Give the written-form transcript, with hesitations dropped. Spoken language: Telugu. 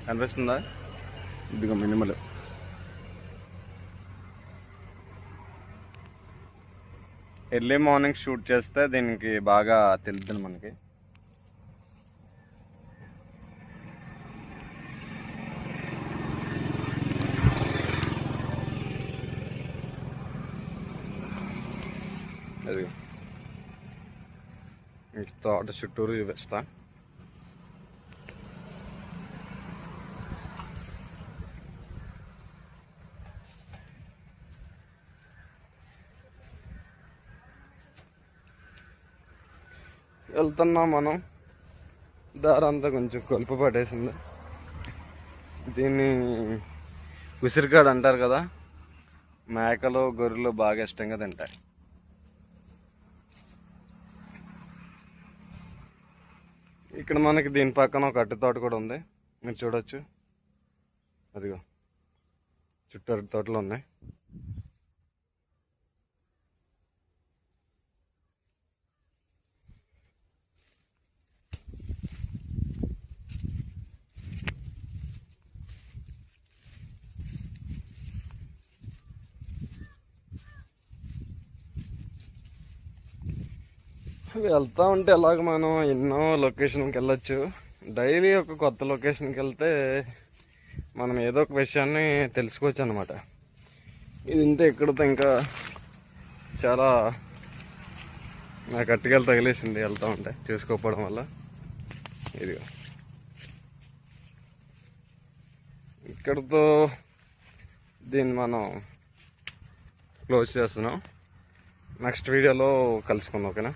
కనిపిస్తుందా? ఇదిగో మినిమల్. ఎర్లీ మార్నింగ్ షూట్ చేస్తే దీనికి బాగా తెలుస్తుంది మనకి. అది తోట చుట్టూరు చూపిస్తా. వెళ్తున్నాం మనం. దారంతా కొంచెం కొలుపు పట్టేసింది. దీన్ని ఉసిరికాడు అంటారు కదా, మేకలు గొర్రెలు బాగా ఇష్టంగా తింటాయి. ఇక్కడ మనకి దీని పక్కన ఒక అరటి తోట కూడా ఉంది, మీరు చూడొచ్చు. అదిగో చుట్టూ అరటి తోటలు ఉన్నాయి. వెళ్తా ఉంటే అలాగ మనం ఎన్నో లొకేషన్కి వెళ్ళొచ్చు. డైలీ ఒక కొత్త లొకేషన్కి వెళ్తే మనం ఏదో ఒక విషయాన్ని తెలుసుకోవచ్చు అనమాట. ఇది ఇంతే, ఇక్కడితో ఇంకా చాలా నాకు అట్టుకెళ్ళి తగిలేసింది వెళ్తా ఉంటే చూసుకోకపోవడం వల్ల. ఇదిగో ఇక్కడితో దీన్ని మనం క్లోజ్ చేస్తున్నాం. నెక్స్ట్ వీడియోలో కలుసుకుందాం, ఓకేనా?